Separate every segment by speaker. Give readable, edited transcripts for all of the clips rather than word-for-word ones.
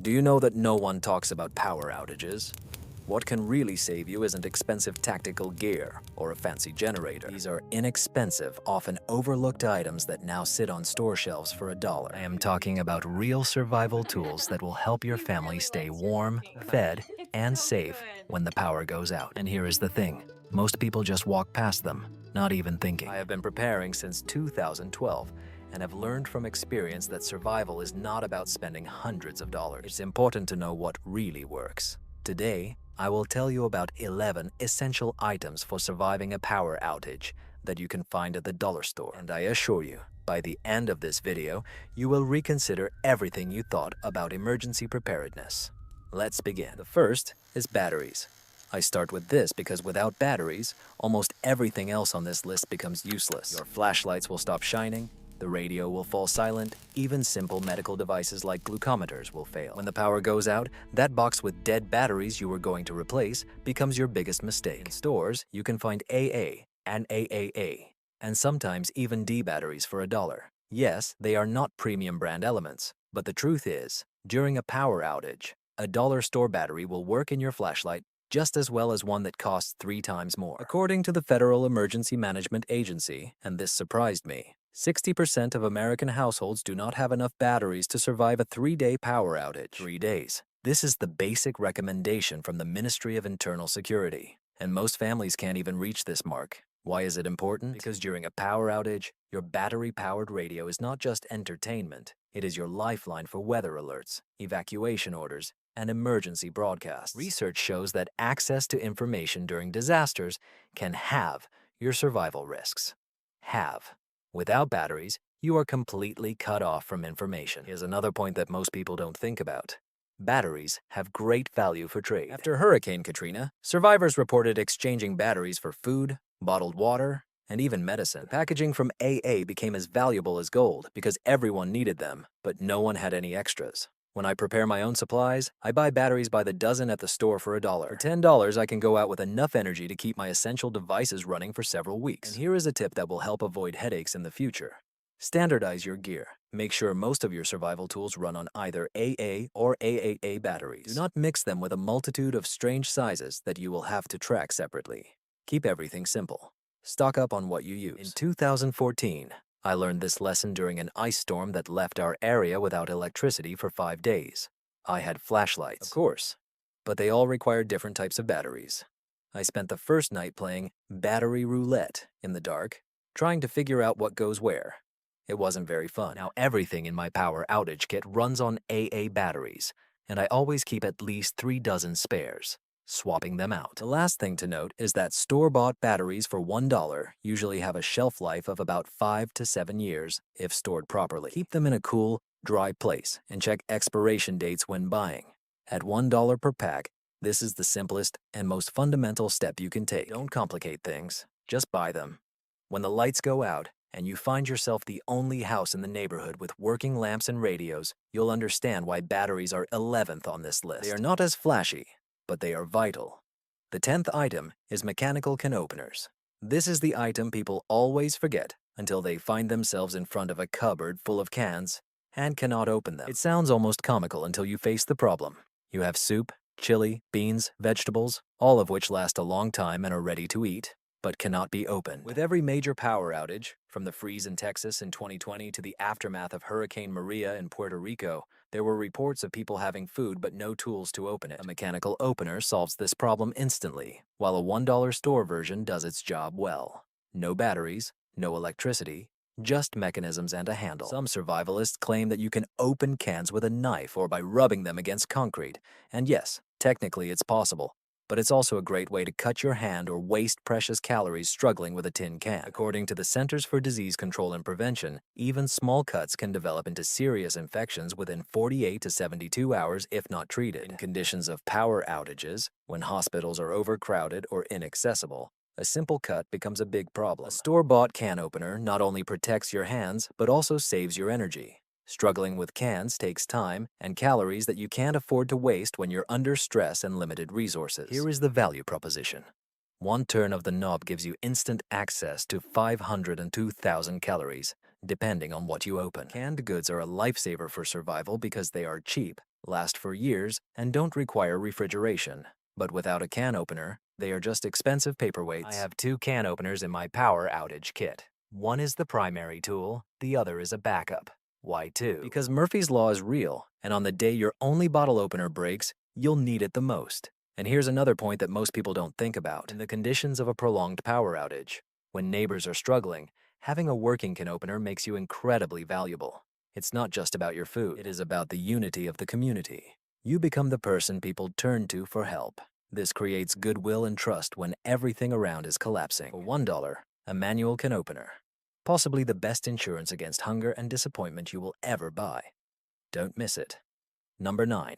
Speaker 1: Do you know that no one talks about power outages? What can really save you isn't expensive tactical gear or a fancy generator. These are inexpensive, often overlooked items that now sit on store shelves for $1. I am talking about real survival tools that will help your family stay warm, fed, and safe when the power goes out. And here is the thing. Most people just walk past them, not even thinking. I have been preparing since 2012 and have learned from experience that survival is not about spending hundreds of dollars. It's important to know what really works. Today, I will tell you about 11 essential items for surviving a power outage that you can find at the dollar store. And I assure you, by the end of this video, you will reconsider everything you thought about emergency preparedness. Let's begin. The first is batteries. I start with this because without batteries, almost everything else on this list becomes useless. Your flashlights will stop shining, the radio will fall silent, even simple medical devices like glucometers will fail. When the power goes out, that box with dead batteries you were going to replace becomes your biggest mistake. In stores, you can find AA and AAA, and sometimes even D batteries for $1. Yes, they are not premium brand elements, but the truth is, during a power outage, a dollar store battery will work in your flashlight just as well as one that costs 3 times more. According to the Federal Emergency Management Agency, and this surprised me, 60% of American households do not have enough batteries to survive a 3-day power outage. 3 days. This is the basic recommendation from the Ministry of Internal Security, and most families can't even reach this mark. Why is it important? Because during a power outage, your battery-powered radio is not just entertainment, it is your lifeline for weather alerts, evacuation orders, and emergency broadcasts. Research shows that access to information during disasters can halve your survival risks. Without batteries, you are completely cut off from information. Here's another point that most people don't think about. Batteries have great value for trade. After Hurricane Katrina, survivors reported exchanging batteries for food, bottled water, and even medicine. Packaging from AA became as valuable as gold because everyone needed them, but no one had any extras. When I prepare my own supplies, I buy batteries by the dozen at the store for $1. For $10, I can go out with enough energy to keep my essential devices running for several weeks. And here is a tip that will help avoid headaches in the future. Standardize your gear. Make sure most of your survival tools run on either AA or AAA batteries. Do not mix them with a multitude of strange sizes that you will have to track separately. Keep everything simple. Stock up on what you use. In 2014, I learned this lesson during an ice storm that left our area without electricity for 5 days. I had flashlights, of course, but they all required different types of batteries. I spent the first night playing battery roulette in the dark, trying to figure out what goes where. It wasn't very fun. Now everything in my power outage kit runs on AA batteries, and I always keep at least 3 dozen spares, swapping them out. The last thing to note is that store-bought batteries for $1 usually have a shelf life of about 5 to 7 years if stored properly. Keep them in a cool, dry place and check expiration dates when buying. At $1 per pack, this is the simplest and most fundamental step you can take. Don't complicate things, just buy them. When the lights go out and you find yourself the only house in the neighborhood with working lamps and radios, you'll understand why batteries are 11th on this list. They are not as flashy, but they are vital. The 10th item is mechanical can openers. This is the item people always forget until they find themselves in front of a cupboard full of cans and cannot open them. It sounds almost comical until you face the problem. You have soup, chili, beans, vegetables, all of which last a long time and are ready to eat, but cannot be opened. With every major power outage, from the freeze in Texas in 2020 to the aftermath of Hurricane Maria in Puerto Rico, there were reports of people having food but no tools to open it. A mechanical opener solves this problem instantly, while a $1 store version does its job well. No batteries, no electricity, just mechanisms and a handle. Some survivalists claim that you can open cans with a knife or by rubbing them against concrete. And yes, technically it's possible, but it's also a great way to cut your hand or waste precious calories struggling with a tin can. According to the Centers for Disease Control and Prevention, even small cuts can develop into serious infections within 48 to 72 hours if not treated. In conditions of power outages, when hospitals are overcrowded or inaccessible, a simple cut becomes a big problem. A store-bought can opener not only protects your hands, but also saves your energy. Struggling with cans takes time and calories that you can't afford to waste when you're under stress and limited resources. Here is the value proposition. One turn of the knob gives you instant access to 500 and 2,000 calories, depending on what you open. Canned goods are a lifesaver for survival because they are cheap, last for years, and don't require refrigeration. But without a can opener, they are just expensive paperweights. I have two can openers in my power outage kit. One is the primary tool, the other is a backup. Why two? Because Murphy's Law is real, and on the day your only bottle opener breaks, you'll need it the most. And here's another point that most people don't think about. In the conditions of a prolonged power outage, when neighbors are struggling, having a working can opener makes you incredibly valuable. It's not just about your food, it is about the unity of the community. You become the person people turn to for help. This creates goodwill and trust when everything around is collapsing. For $1, a manual can opener. Possibly the best insurance against hunger and disappointment you will ever buy. Don't miss it. Number 9.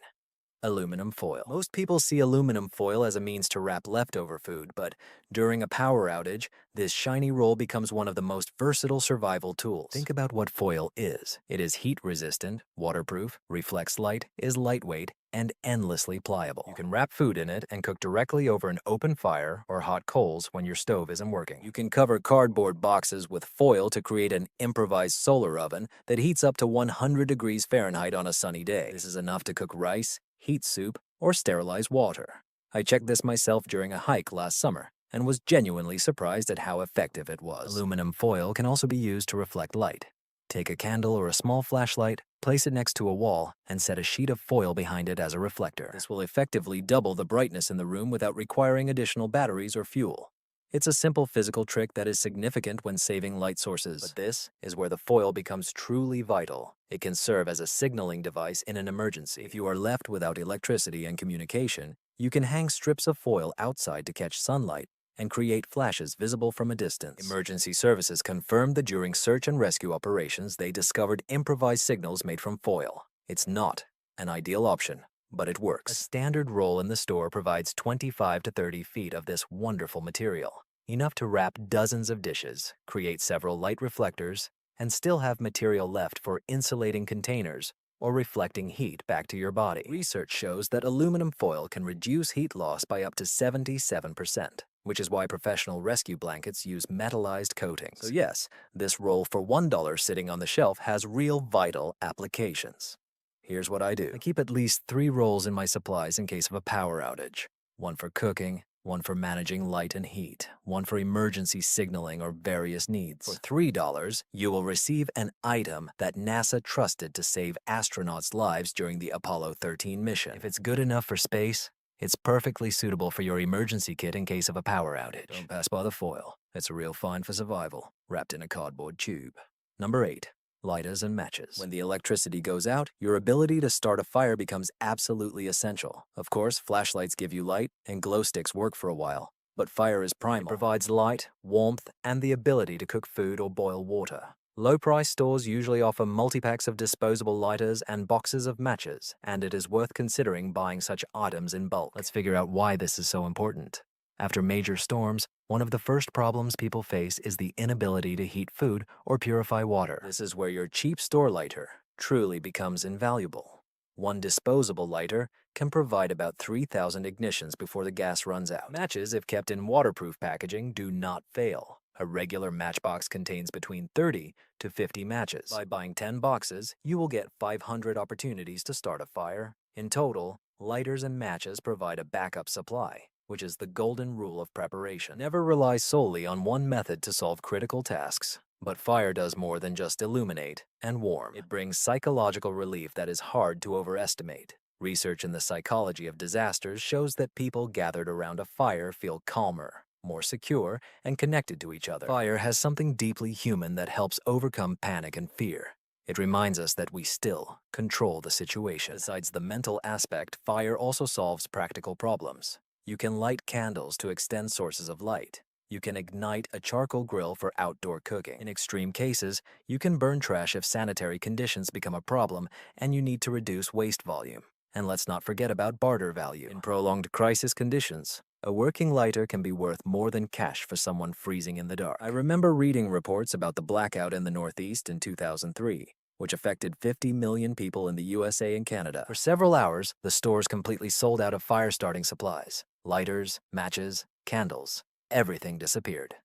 Speaker 1: Aluminum foil. Most people see aluminum foil as a means to wrap leftover food, but during a power outage, this shiny roll becomes one of the most versatile survival tools. Think about what foil is. It is heat-resistant, waterproof, reflects light, is lightweight, and endlessly pliable. You can wrap food in it and cook directly over an open fire or hot coals when your stove isn't working. You can cover cardboard boxes with foil to create an improvised solar oven that heats up to 100 degrees Fahrenheit on a sunny day. This is enough to cook rice, heat soup, or sterilize water. I checked this myself during a hike last summer and was genuinely surprised at how effective it was. Aluminum foil can also be used to reflect light. Take a candle or a small flashlight, place it next to a wall, and set a sheet of foil behind it as a reflector. This will effectively double the brightness in the room without requiring additional batteries or fuel. It's a simple physical trick that is significant when saving light sources. But this is where the foil becomes truly vital. It can serve as a signaling device in an emergency. If you are left without electricity and communication, you can hang strips of foil outside to catch sunlight and create flashes visible from a distance. Emergency services confirmed that during search and rescue operations, they discovered improvised signals made from foil. It's not an ideal option, but it works. A standard roll in the store provides 25 to 30 feet of this wonderful material, enough to wrap dozens of dishes, create several light reflectors, and still have material left for insulating containers or reflecting heat back to your body. Research shows that aluminum foil can reduce heat loss by up to 77%, which is why professional rescue blankets use metallized coatings. So yes, this roll for $1 sitting on the shelf has real vital applications. Here's what I do. I keep at least 3 rolls in my supplies in case of a power outage. One for cooking, one for managing light and heat, one for emergency signaling or various needs. For $3, you will receive an item that NASA trusted to save astronauts' lives during the Apollo 13 mission. If it's good enough for space, it's perfectly suitable for your emergency kit in case of a power outage. Don't pass by the foil. It's a real find for survival, wrapped in a cardboard tube. Number 8. Lighters and matches. When the electricity goes out, your ability to start a fire becomes absolutely essential. Of course, flashlights give you light, and glow sticks work for a while. But fire is primal. It provides light, warmth, and the ability to cook food or boil water. Low-price stores usually offer multi-packs of disposable lighters and boxes of matches, and it is worth considering buying such items in bulk. Let's figure out why this is so important. After major storms, one of the first problems people face is the inability to heat food or purify water. This is where your cheap store lighter truly becomes invaluable. One disposable lighter can provide about 3,000 ignitions before the gas runs out. Matches, if kept in waterproof packaging, do not fail. A regular matchbox contains between 30 to 50 matches. By buying 10 boxes, you will get 500 opportunities to start a fire. In total, lighters and matches provide a backup supply, which is the golden rule of preparation. Never rely solely on one method to solve critical tasks. But fire does more than just illuminate and warm. It brings psychological relief that is hard to overestimate. Research in the psychology of disasters shows that people gathered around a fire feel calmer, more secure, and connected to each other. Fire has something deeply human that helps overcome panic and fear. It reminds us that we still control the situation. Besides the mental aspect, fire also solves practical problems. You can light candles to extend sources of light. You can ignite a charcoal grill for outdoor cooking. In extreme cases, you can burn trash if sanitary conditions become a problem and you need to reduce waste volume. And let's not forget about barter value. In prolonged crisis conditions, a working lighter can be worth more than cash for someone freezing in the dark. I remember reading reports about the blackout in the Northeast in 2003, which affected 50 million people in the USA and Canada. For several hours, the stores completely sold out of fire-starting supplies. Lighters, matches, candles, everything disappeared.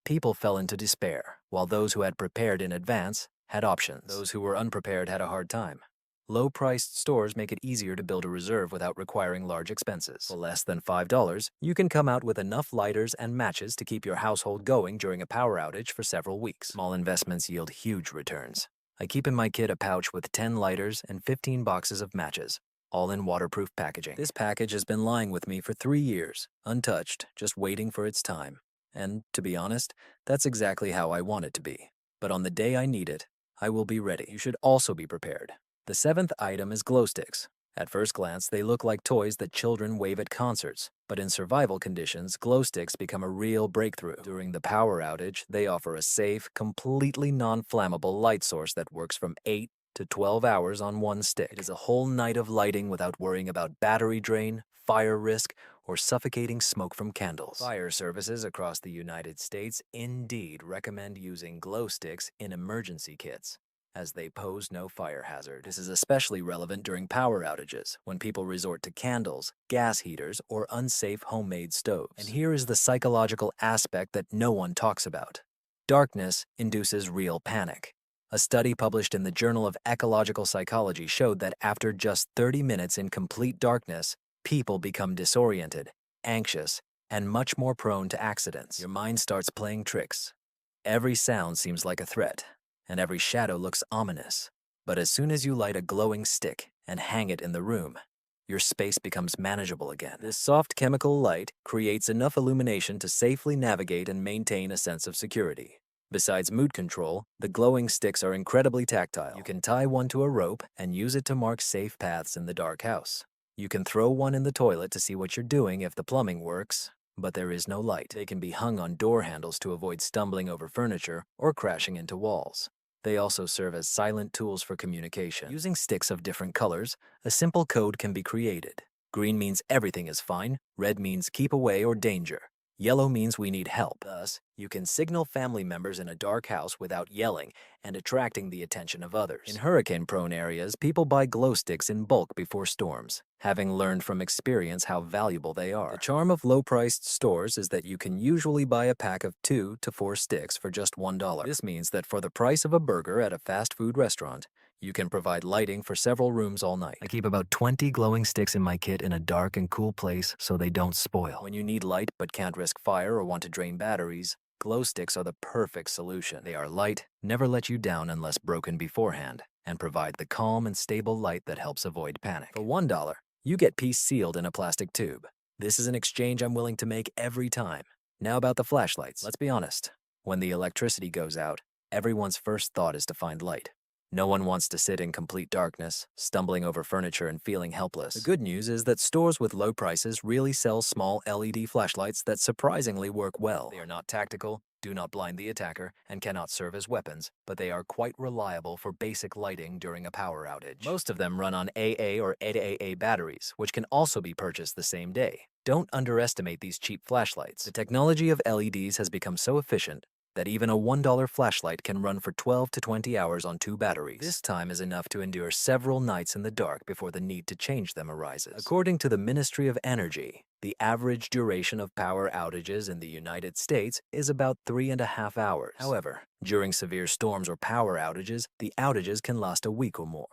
Speaker 1: People fell into despair, while those who had prepared in advance had options. Those who were unprepared had a hard time. Low-priced stores make it easier to build a reserve without requiring large expenses. For less than $5, you can come out with enough lighters and matches to keep your household going during a power outage for several weeks. Small investments yield huge returns. I keep in my kit a pouch with 10 lighters and 15 boxes of matches, all in waterproof packaging. This package has been lying with me for 3 years, untouched, just waiting for its time. And, to be honest, that's exactly how I want it to be. But on the day I need it, I will be ready. You should also be prepared. The seventh item is glow sticks. At first glance, they look like toys that children wave at concerts, but in survival conditions, glow sticks become a real breakthrough. During the power outage, they offer a safe, completely non-flammable light source that works from 8 to 12 hours on one stick. It is a whole night of lighting without worrying about battery drain, fire risk, or suffocating smoke from candles. Fire services across the United States indeed recommend using glow sticks in emergency kits, as they pose no fire hazard. This is especially relevant during power outages, when people resort to candles, gas heaters, or unsafe homemade stoves. And here is the psychological aspect that no one talks about. Darkness induces real panic. A study published in the Journal of Ecological Psychology showed that after just 30 minutes in complete darkness, people become disoriented, anxious, and much more prone to accidents. Your mind starts playing tricks. Every sound seems like a threat, and every shadow looks ominous. But as soon as you light a glowing stick and hang it in the room, your space becomes manageable again. This soft chemical light creates enough illumination to safely navigate and maintain a sense of security. Besides mood control, the glowing sticks are incredibly tactile. You can tie one to a rope and use it to mark safe paths in the dark house. You can throw one in the toilet to see what you're doing if the plumbing works, but there is no light. They can be hung on door handles to avoid stumbling over furniture or crashing into walls. They also serve as silent tools for communication. Using sticks of different colors, a simple code can be created. Green means everything is fine, red means keep away or danger. Yellow means we need help. Thus, you can signal family members in a dark house without yelling and attracting the attention of others. In hurricane-prone areas, people buy glow sticks in bulk before storms, having learned from experience how valuable they are. The charm of low-priced stores is that you can usually buy a pack of 2 to 4 sticks for just $1. This means that for the price of a burger at a fast food restaurant, you can provide lighting for several rooms all night. I keep about 20 glowing sticks in my kit in a dark and cool place so they don't spoil. When you need light but can't risk fire or want to drain batteries, glow sticks are the perfect solution. They are light, never let you down unless broken beforehand, and provide the calm and stable light that helps avoid panic. For $1, you get peace sealed in a plastic tube. This is an exchange I'm willing to make every time. Now about the flashlights. Let's be honest. When the electricity goes out, everyone's first thought is to find light. No one wants to sit in complete darkness, stumbling over furniture and feeling helpless. The good news is that stores with low prices really sell small LED flashlights that surprisingly work well. They are not tactical, do not blind the attacker, and cannot serve as weapons, but they are quite reliable for basic lighting during a power outage. Most of them run on AA or AAA batteries, which can also be purchased the same day. Don't underestimate these cheap flashlights. The technology of LEDs has become so efficient that even a $1 flashlight can run for 12 to 20 hours on 2 batteries. This time is enough to endure several nights in the dark before the need to change them arises. According to the Ministry of Energy, the average duration of power outages in the United States is about 3.5 hours. However, during severe storms or power outages, the outages can last a week or more.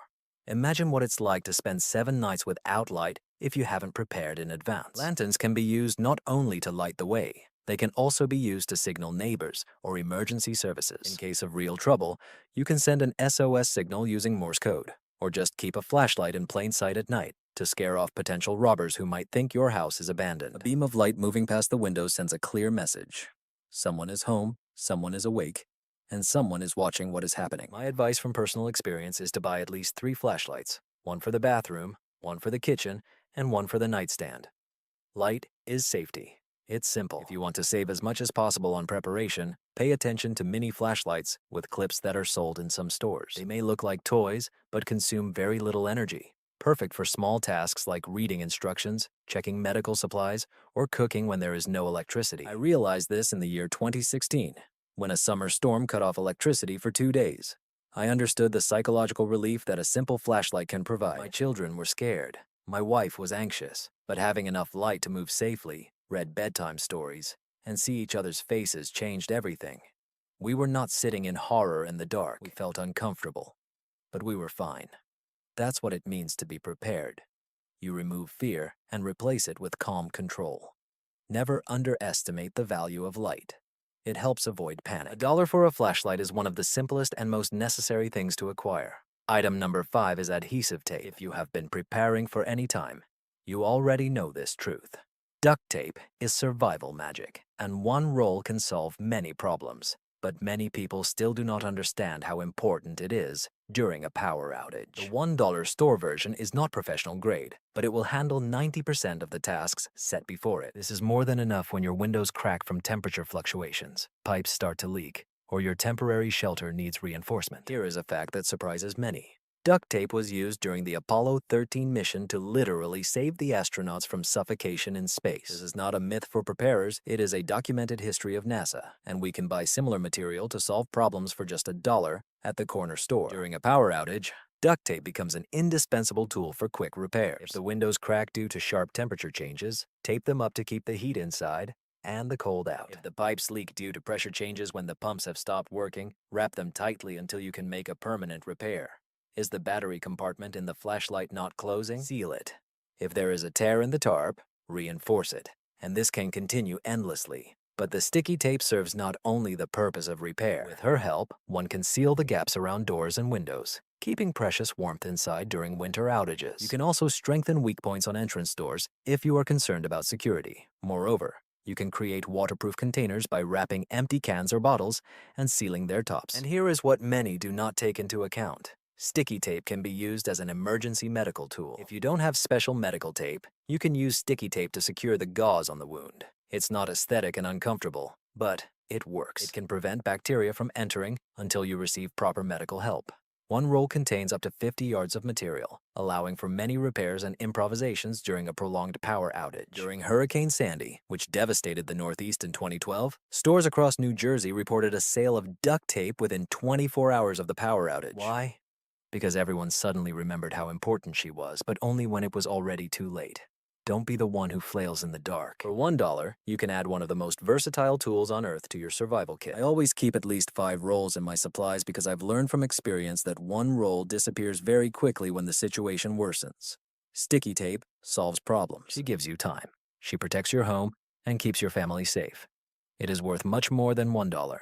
Speaker 1: Imagine what it's like to spend 7 nights without light if you haven't prepared in advance. Lanterns can be used not only to light the way, they can also be used to signal neighbors or emergency services. In case of real trouble, you can send an SOS signal using Morse code, or just keep a flashlight in plain sight at night to scare off potential robbers who might think your house is abandoned. A beam of light moving past the window sends a clear message. Someone is home, someone is awake, and someone is watching what is happening. My advice from personal experience is to buy at least 3 flashlights, one for the bathroom, one for the kitchen, and one for the nightstand. Light is safety. It's simple. If you want to save as much as possible on preparation, pay attention to mini flashlights with clips that are sold in some stores. They may look like toys, but consume very little energy. Perfect for small tasks like reading instructions, checking medical supplies, or cooking when there is no electricity. I realized this in the year 2016, when a summer storm cut off electricity for 2 days. I understood the psychological relief that a simple flashlight can provide. My children were scared. My wife was anxious, but having enough light to move safely, read bedtime stories, and see each other's faces changed everything. We were not sitting in horror in the dark. We felt uncomfortable, but we were fine. That's what it means to be prepared. You remove fear and replace it with calm control. Never underestimate the value of light. It helps avoid panic. $1 for a flashlight is one of the simplest and most necessary things to acquire. Item number 5 is adhesive tape. If you have been preparing for any time, you already know this truth. Duct tape is survival magic, and one roll can solve many problems. But many people still do not understand how important it is during a power outage. The $1 store version is not professional grade, but it will handle 90% of the tasks set before it. This is more than enough when your windows crack from temperature fluctuations, pipes start to leak, or your temporary shelter needs reinforcement. Here is a fact that surprises many. Duct tape was used during the Apollo 13 mission to literally save the astronauts from suffocation in space. This is not a myth for preparers, it is a documented history of NASA, and we can buy similar material to solve problems for just $1 at the corner store. During a power outage, duct tape becomes an indispensable tool for quick repairs. If the windows crack due to sharp temperature changes, tape them up to keep the heat inside and the cold out. If the pipes leak due to pressure changes when the pumps have stopped working, wrap them tightly until you can make a permanent repair. Is the battery compartment in the flashlight not closing? Seal it. If there is a tear in the tarp, reinforce it. And this can continue endlessly. But the sticky tape serves not only the purpose of repair. With her help, one can seal the gaps around doors and windows, keeping precious warmth inside during winter outages. You can also strengthen weak points on entrance doors if you are concerned about security. Moreover, you can create waterproof containers by wrapping empty cans or bottles and sealing their tops. And here is what many do not take into account. Sticky tape can be used as an emergency medical tool. If you don't have special medical tape, you can use sticky tape to secure the gauze on the wound. It's not aesthetic and uncomfortable, but it works. It can prevent bacteria from entering until you receive proper medical help. One roll contains up to 50 yards of material, allowing for many repairs and improvisations during a prolonged power outage. During Hurricane Sandy, which devastated the Northeast in 2012, stores across New Jersey reported a sale of duct tape within 24 hours of the power outage. Why? Because everyone suddenly remembered how important she was, but only when it was already too late. Don't be the one who flails in the dark. For $1, you can add one of the most versatile tools on earth to your survival kit. I always keep at least 5 rolls in my supplies because I've learned from experience that one roll disappears very quickly when the situation worsens. Sticky tape solves problems. She gives you time. She protects your home and keeps your family safe. It is worth much more than $1.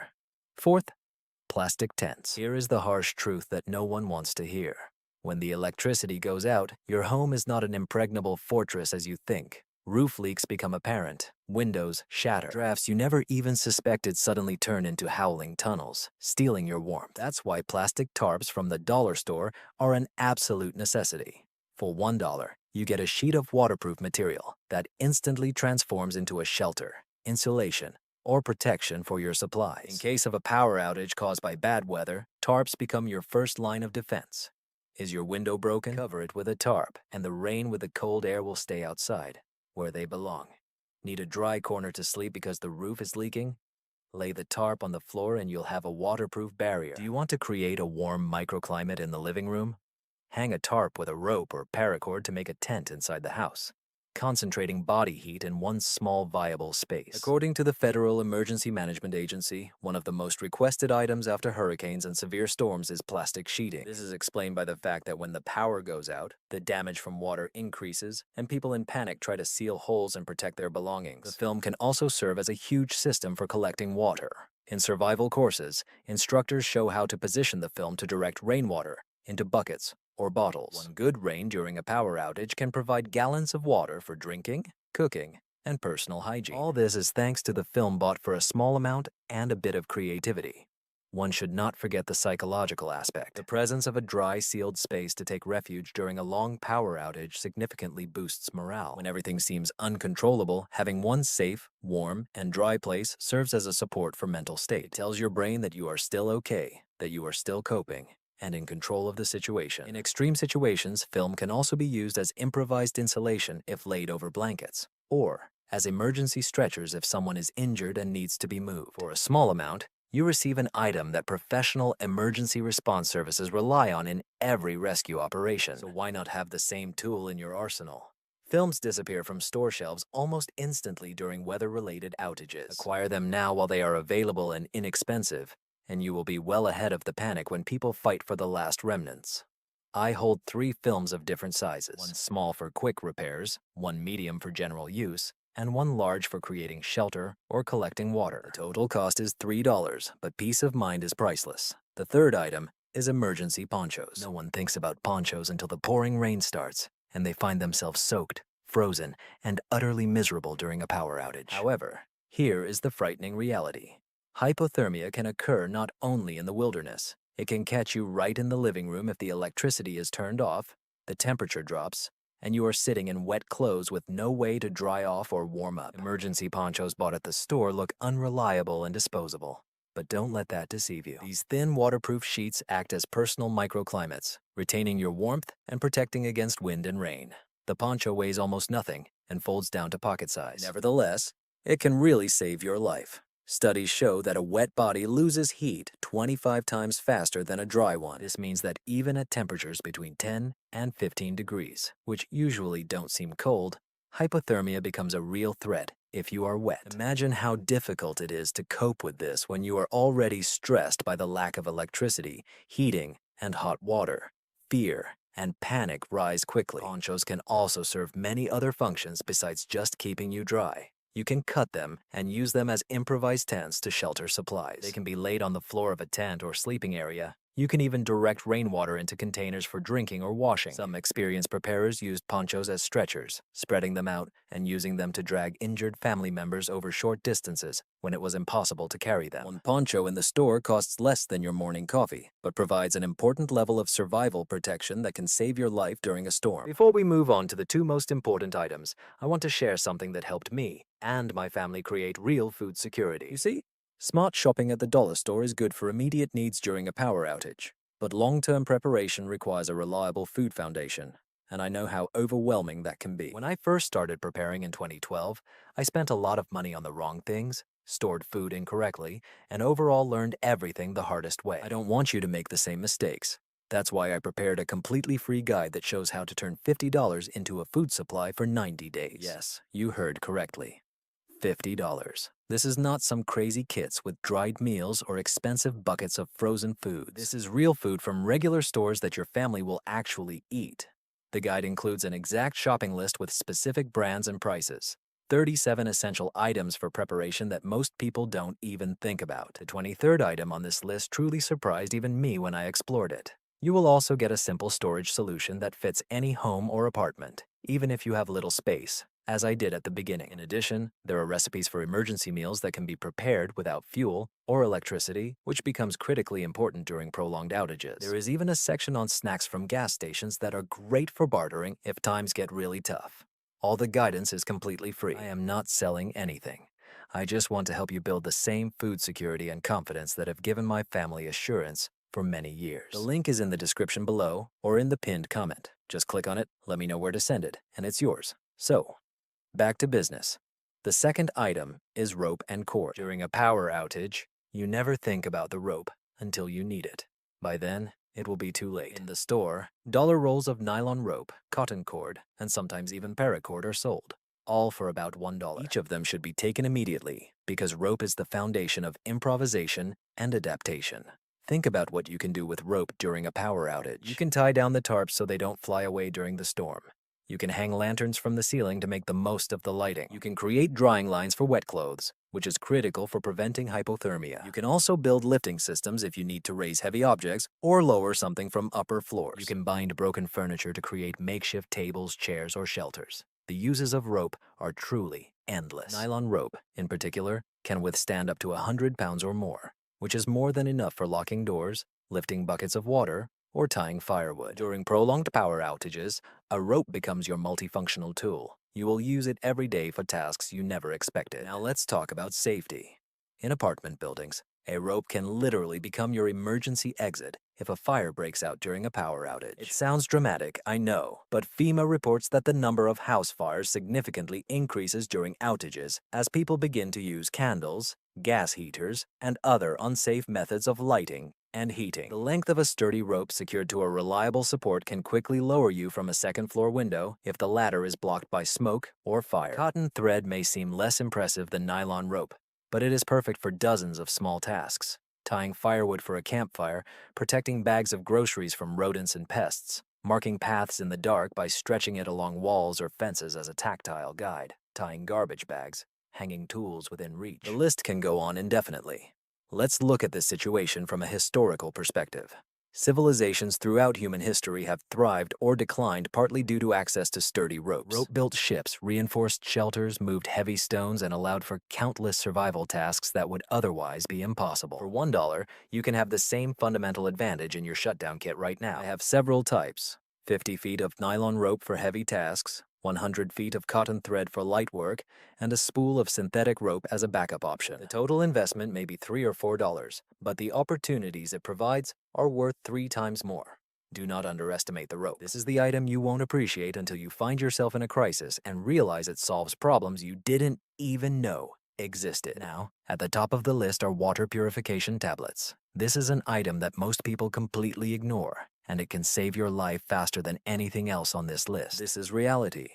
Speaker 1: Fourth, plastic tents. Here is the harsh truth that no one wants to hear. When the electricity goes out, your home is not an impregnable fortress as you think. Roof leaks become apparent, windows shatter. Drafts you never even suspected suddenly turn into howling tunnels, stealing your warmth. That's why plastic tarps from the dollar store are an absolute necessity. For $1, you get a sheet of waterproof material that instantly transforms into a shelter, insulation, or protection for your supplies. In case of a power outage caused by bad weather, tarps become your first line of defense. Is your window broken? Cover it with a tarp, and the rain with the cold air will stay outside, where they belong. Need a dry corner to sleep because the roof is leaking? Lay the tarp on the floor and you'll have a waterproof barrier. Do you want to create a warm microclimate in the living room? Hang a tarp with a rope or paracord to make a tent inside the house, concentrating body heat in one small viable space. According to the Federal Emergency Management Agency, one of the most requested items after hurricanes and severe storms is plastic sheeting. This is explained by the fact that when the power goes out, the damage from water increases, and people in panic try to seal holes and protect their belongings. The film can also serve as a huge system for collecting water. In survival courses, instructors show how to position the film to direct rainwater into buckets or bottles. One good rain during a power outage can provide gallons of water for drinking, cooking, and personal hygiene. All this is thanks to the film bought for a small amount and a bit of creativity. One should not forget the psychological aspect. The presence of a dry, sealed space to take refuge during a long power outage significantly boosts morale. When everything seems uncontrollable, having one safe, warm, and dry place serves as a support for mental state. It tells your brain that you are still okay, that you are still coping, and in control of the situation. In extreme situations, film can also be used as improvised insulation if laid over blankets, or as emergency stretchers if someone is injured and needs to be moved. For a small amount, you receive an item that professional emergency response services rely on in every rescue operation. So why not have the same tool in your arsenal? Films disappear from store shelves almost instantly during weather-related outages. Acquire them now while they are available and inexpensive, and you will be well ahead of the panic when people fight for the last remnants. I hold 3 films of different sizes, one small for quick repairs, one medium for general use, and one large for creating shelter or collecting water. The total cost is $3, but peace of mind is priceless. The third item is emergency ponchos. No one thinks about ponchos until the pouring rain starts, and they find themselves soaked, frozen, and utterly miserable during a power outage. However, here is the frightening reality. Hypothermia can occur not only in the wilderness. It can catch you right in the living room if the electricity is turned off, the temperature drops, and you are sitting in wet clothes with no way to dry off or warm up. Emergency ponchos bought at the store look unreliable and disposable. But don't let that deceive you. These thin waterproof sheets act as personal microclimates, retaining your warmth and protecting against wind and rain. The poncho weighs almost nothing and folds down to pocket size. Nevertheless, it can really save your life. Studies show that a wet body loses heat 25 times faster than a dry one. This means that even at temperatures between 10 and 15 degrees, which usually don't seem cold, hypothermia becomes a real threat if you are wet. Imagine how difficult it is to cope with this when you are already stressed by the lack of electricity, heating, and hot water. Fear and panic rise quickly. Ponchos can also serve many other functions besides just keeping you dry. You can cut them and use them as improvised tents to shelter supplies. They can be laid on the floor of a tent or sleeping area. You can even direct rainwater into containers for drinking or washing. Some experienced preparers used ponchos as stretchers, spreading them out and using them to drag injured family members over short distances when it was impossible to carry them. One poncho in the store costs less than your morning coffee, but provides an important level of survival protection that can save your life during a storm. Before we move on to the 2 most important items, I want to share something that helped me and my family create real food security. You see, smart shopping at the dollar store is good for immediate needs during a power outage, but long-term preparation requires a reliable food foundation, and I know how overwhelming that can be. When I first started preparing in 2012, I spent a lot of money on the wrong things, stored food incorrectly, and overall learned everything the hardest way. I don't want you to make the same mistakes. That's why I prepared a completely free guide that shows how to turn $50 into a food supply for 90 days. Yes, you heard correctly. $50. This is not some crazy kits with dried meals or expensive buckets of frozen foods. This is real food from regular stores that your family will actually eat. The guide includes an exact shopping list with specific brands and prices, 37 essential items for preparation that most people don't even think about. The 23rd item on this list truly surprised even me when I explored it. You will also get a simple storage solution that fits any home or apartment, even if you have little space, as I did at the beginning. In addition, there are recipes for emergency meals that can be prepared without fuel or electricity, which becomes critically important during prolonged outages. There is even a section on snacks from gas stations that are great for bartering if times get really tough. All the guidance is completely free. I am not selling anything. I just want to help you build the same food security and confidence that have given my family assurance for many years. The link is in the description below or in the pinned comment. Just click on it, let me know where to send it, and it's yours. So, back to business. The second item is rope and cord. During a power outage, you never think about the rope until you need it. By then, it will be too late. In the store, dollar rolls of nylon rope, cotton cord, and sometimes even paracord are sold, all for about $1. Each of them should be taken immediately because rope is the foundation of improvisation and adaptation. Think about what you can do with rope during a power outage. You can tie down the tarps so they don't fly away during the storm. You can hang lanterns from the ceiling to make the most of the lighting. You can create drying lines for wet clothes, which is critical for preventing hypothermia. You can also build lifting systems if you need to raise heavy objects or lower something from upper floors. You can bind broken furniture to create makeshift tables, chairs, or shelters. The uses of rope are truly endless. Nylon rope, in particular, can withstand up to 100 pounds or more, which is more than enough for locking doors, lifting buckets of water, or tying firewood. During prolonged power outages, a rope becomes your multifunctional tool. You will use it every day for tasks you never expected. Now let's talk about safety. In apartment buildings, a rope can literally become your emergency exit if a fire breaks out during a power outage. It sounds dramatic, I know, but FEMA reports that the number of house fires significantly increases during outages as people begin to use candles, gas heaters, and other unsafe methods of lighting and heating. The length of a sturdy rope secured to a reliable support can quickly lower you from a second-floor window if the ladder is blocked by smoke or fire. Cotton thread may seem less impressive than nylon rope, but it is perfect for dozens of small tasks. tying firewood for a campfire, protecting bags of groceries from rodents and pests, marking paths in the dark by stretching it along walls or fences as a tactile guide, tying garbage bags, hanging tools within reach. The list can go on indefinitely. Let's look at this situation from a historical perspective. Civilizations throughout human history have thrived or declined partly due to access to sturdy ropes. Rope-built ships, reinforced shelters, moved heavy stones, and allowed for countless survival tasks that would otherwise be impossible. For $1, you can have the same fundamental advantage in your shutdown kit right now. I have several types: 50 feet of nylon rope for heavy tasks, 100 feet of cotton thread for light work, and a spool of synthetic rope as a backup option. The total investment may be $3 or $4, but the opportunities it provides are worth 3 times more. Do not underestimate the rope. This is the item you won't appreciate until you find yourself in a crisis and realize it solves problems you didn't even know existed. Now, at the top of the list are water purification tablets. This is an item that most people completely ignore, and it can save your life faster than anything else on this list. This is reality.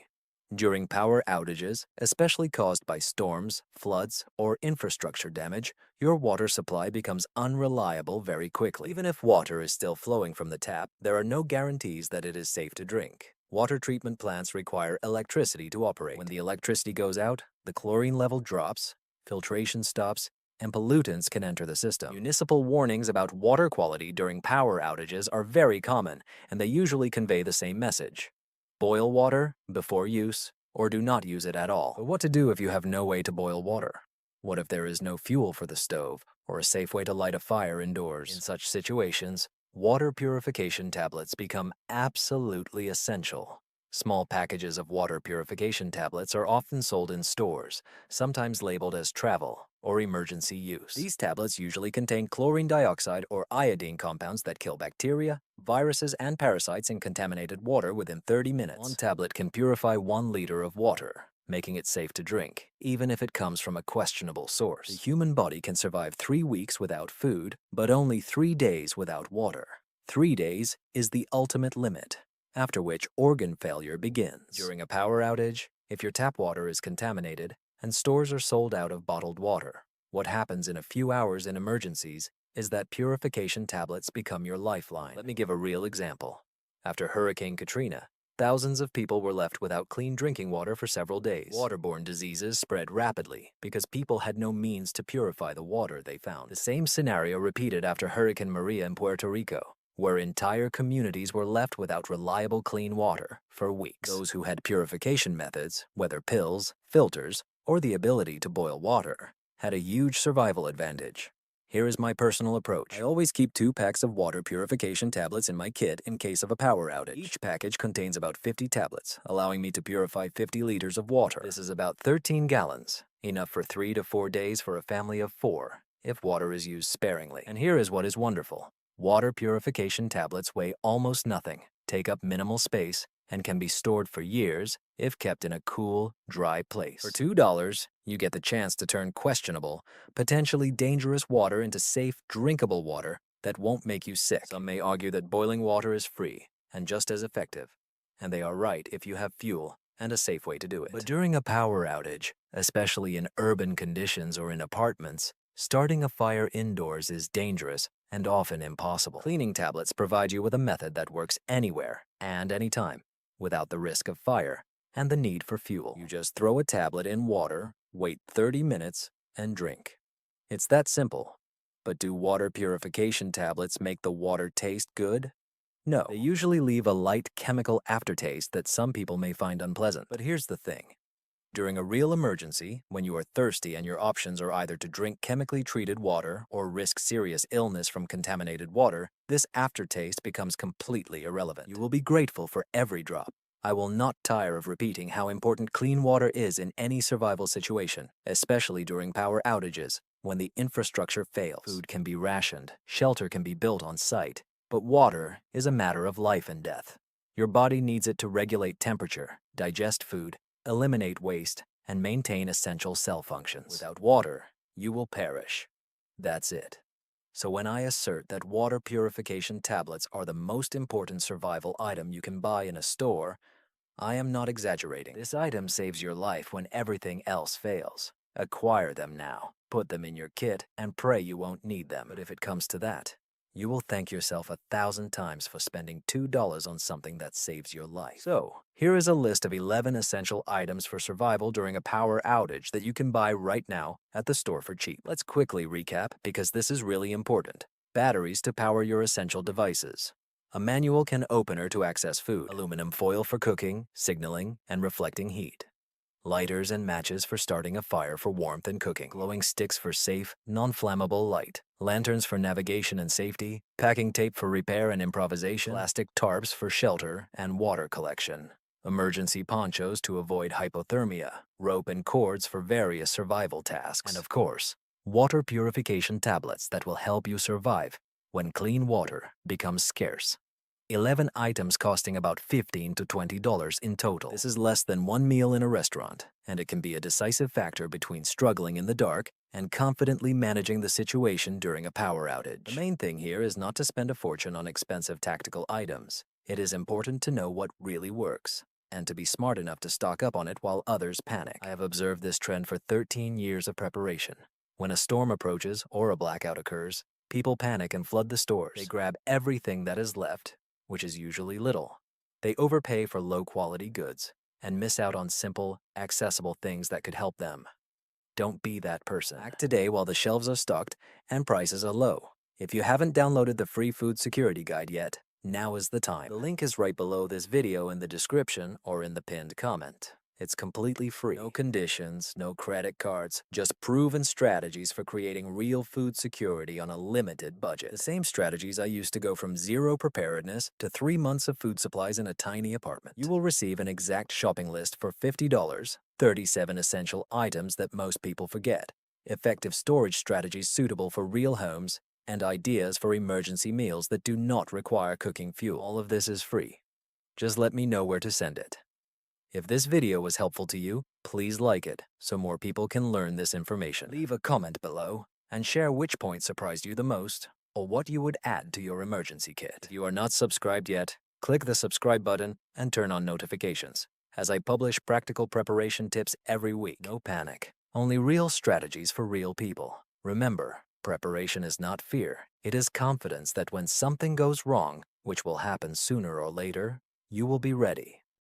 Speaker 1: During power outages, especially caused by storms, floods, or infrastructure damage, your water supply becomes unreliable very quickly. Even if water is still flowing from the tap, there are no guarantees that it is safe to drink. Water treatment plants require electricity to operate. When the electricity goes out, the chlorine level drops, filtration stops, and pollutants can enter the system. Municipal warnings about water quality during power outages are very common, and they usually convey the same message: boil water before use, or do not use it at all. But what to do if you have no way to boil water? What if there is no fuel for the stove, or a safe way to light a fire indoors? In such situations, water purification tablets become absolutely essential. Small packages of water purification tablets are often sold in stores, sometimes labeled as travel or emergency use. These tablets usually contain chlorine dioxide or iodine compounds that kill bacteria, viruses, and parasites in contaminated water within 30 minutes. One tablet can purify 1 liter of water, making it safe to drink, even if it comes from a questionable source. The human body can survive 3 weeks without food, but only 3 days without water. 3 days is the ultimate limit, after which organ failure begins. During a power outage, if your tap water is contaminated and stores are sold out of bottled water, what happens in a few hours in emergencies is that purification tablets become your lifeline. Let me give a real example. After Hurricane Katrina, thousands of people were left without clean drinking water for several days. Waterborne diseases spread rapidly because people had no means to purify the water they found. The same scenario repeated after Hurricane Maria in Puerto Rico, where entire communities were left without reliable clean water for weeks. Those who had purification methods, whether pills, filters, or the ability to boil water, had a huge survival advantage. Here is my personal approach. I always keep 2 packs of water purification tablets in my kit in case of a power outage. Each package contains about 50 tablets, allowing me to purify 50 liters of water. This is about 13 gallons, enough for 3 to 4 days for a family of 4, if water is used sparingly. And here is what is wonderful. Water purification tablets weigh almost nothing, take up minimal space, and can be stored for years if kept in a cool, dry place. For $2, you get the chance to turn questionable, potentially dangerous water into safe, drinkable water that won't make you sick. Some may argue that boiling water is free and just as effective, and they are right if you have fuel and a safe way to do it. But during a power outage, especially in urban conditions or in apartments, starting a fire indoors is dangerous and often impossible. Cleaning tablets provide you with a method that works anywhere and anytime, without the risk of fire and the need for fuel. You just throw a tablet in water, wait 30 minutes, and drink. It's that simple. But do water purification tablets make the water taste good? No. They usually leave a light chemical aftertaste that some people may find unpleasant. But here's the thing. During a real emergency, when you are thirsty and your options are either to drink chemically treated water or risk serious illness from contaminated water, this aftertaste becomes completely irrelevant. You will be grateful for every drop. I will not tire of repeating how important clean water is in any survival situation, especially during power outages, when the infrastructure fails. Food can be rationed, shelter can be built on site, but water is a matter of life and death. Your body needs it to regulate temperature, digest food, eliminate waste, and maintain essential cell functions. Without water, you will perish. That's it. So when I assert that water purification tablets are the most important survival item you can buy in a store, I am not exaggerating. This item saves your life when everything else fails. Acquire them now. put them in your kit and pray you won't need them. But if it comes to that, you will thank yourself 1,000 times for spending $2 on something that saves your life. So, here is a list of 11 essential items for survival during a power outage that you can buy right now at the store for cheap. Let's quickly recap because this is really important. Batteries to power your essential devices. A manual can opener to access food. Aluminum foil for cooking, signaling, and reflecting heat. Lighters and matches for starting a fire for warmth and cooking. Glowing sticks for safe, non-flammable light. Lanterns for navigation and safety. Packing tape for repair and improvisation. Plastic tarps for shelter and water collection. Emergency ponchos to avoid hypothermia. Rope and cords for various survival tasks. And of course, water purification tablets that will help you survive when clean water becomes scarce. 11 items costing about $15 to $20 in total. This is less than one meal in a restaurant, and it can be a decisive factor between struggling in the dark and confidently managing the situation during a power outage. The main thing here is not to spend a fortune on expensive tactical items. It is important to know what really works, and to be smart enough to stock up on it while others panic. I have observed this trend for 13 years of preparation. When a storm approaches or a blackout occurs, people panic and flood the stores. They grab everything that is left, which is usually little. They overpay for low-quality goods and miss out on simple, accessible things that could help them. Don't be that person. Act today while the shelves are stocked and prices are low. If you haven't downloaded the free food security guide yet, now is the time. The link is right below this video in the description or in the pinned comment. It's completely free. No conditions, no credit cards, just proven strategies for creating real food security on a limited budget. The same strategies I used to go from zero preparedness to 3 months of food supplies in a tiny apartment. You will receive an exact shopping list for $50, 37 essential items that most people forget, effective storage strategies suitable for real homes, and ideas for emergency meals that do not require cooking fuel. All of this is free. Just let me know where to send it. If this video was helpful to you, please like it so more people can learn this information. Leave a comment below and share which point surprised you the most or what you would add to your emergency kit. If you are not subscribed yet, click the subscribe button and turn on notifications, as I publish practical preparation tips every week. No panic, only real strategies for real people. Remember, preparation is not fear. It is confidence that when something goes wrong, which will happen sooner or later, you will be ready.